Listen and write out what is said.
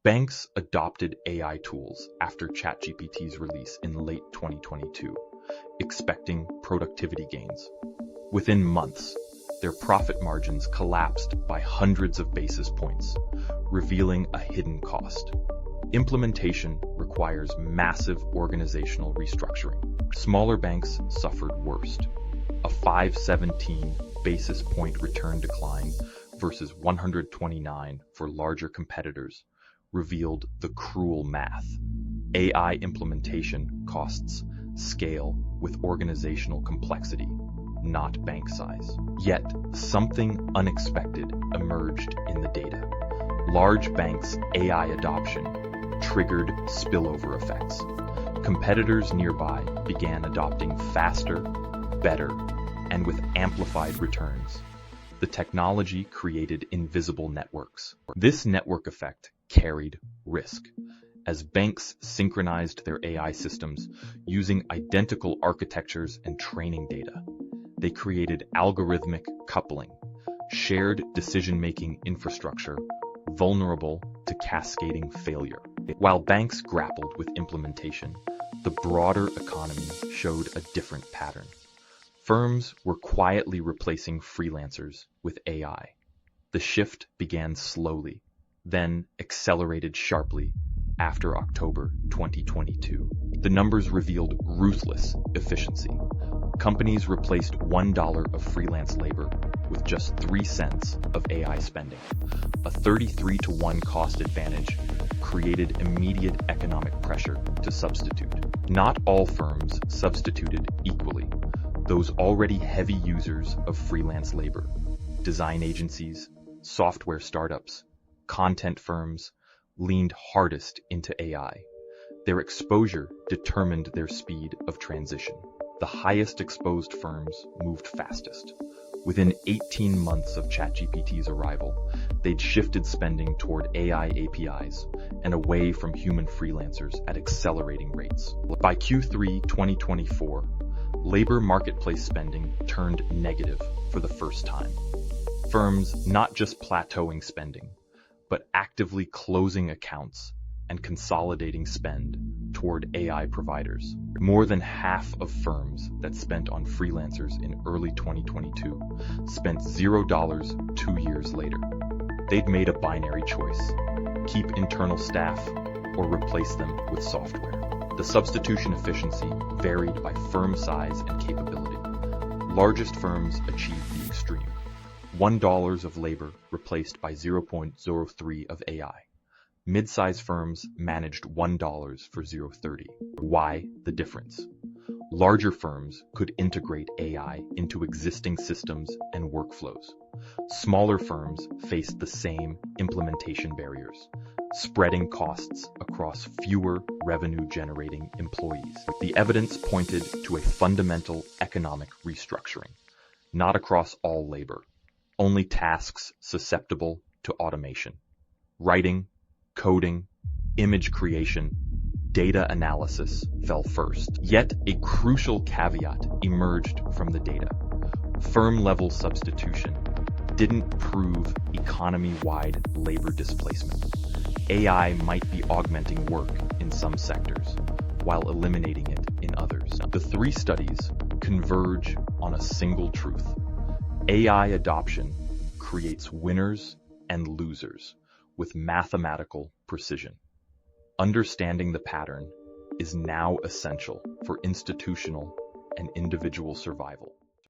Banks adopted AI tools after ChatGPT's release in late 2022, expecting productivity gains. Within months, their profit margins collapsed by hundreds of basis points, revealing a hidden cost. Implementation requires massive organizational restructuring. Smaller banks suffered worst. A 517 basis point return decline versus 129 for larger competitors revealed the cruel math. AI implementation costs scale with organizational complexity, not bank size. Yet, something unexpected emerged in the data. Large banks' AI adoption triggered spillover effects. Competitors nearby began adopting faster, better, and with amplified returns. The technology created invisible networks. This network effect carried risk. As banks synchronized their AI systems using identical architectures and training data, they created algorithmic coupling, shared decision-making infrastructure, vulnerable to cascading failure. While banks grappled with implementation, the broader economy showed a different pattern. Firms were quietly replacing freelancers with AI. The shift began slowly, then accelerated sharply after October 2022. The numbers revealed ruthless efficiency. Companies replaced $1 of freelance labor with just 3 cents of AI spending. A 33-to-1 cost advantage created immediate economic pressure to substitute. Not all firms substituted equally. Those already heavy users of freelance labor, design agencies, software startups, content firms, leaned hardest into AI. Their exposure determined their speed of transition. The highest exposed firms moved fastest. Within 18 months of ChatGPT's arrival, they'd shifted spending toward AI APIs and away from human freelancers at accelerating rates. By Q3 2024, labor marketplace spending turned negative for the first time. Firms not just plateauing spending, but actively closing accounts and consolidating spend toward AI providers. More than half of firms that spent on freelancers in early 2022 spent $0 2 years later. They'd made a binary choice: keep internal staff or replace them with software. The substitution efficiency varied by firm size and capability. Largest firms achieved the extreme: $1 of labor replaced by 0.03 of AI. Mid-size firms managed $1 for 0.30. Why the difference? Larger firms could integrate AI into existing systems and workflows. Smaller firms faced the same implementation barriers, spreading costs across fewer revenue-generating employees. The evidence pointed to a fundamental economic restructuring, not across all labor, only tasks susceptible to automation. Writing, coding, image creation, data analysis fell first. Yet a crucial caveat emerged from the data. Firm-level substitution didn't prove economy-wide labor displacement. AI might be augmenting work in some sectors, while eliminating it in others. The 3 studies converge on a single truth: AI adoption creates winners and losers with mathematical precision. Understanding the pattern is now essential for institutional and individual survival.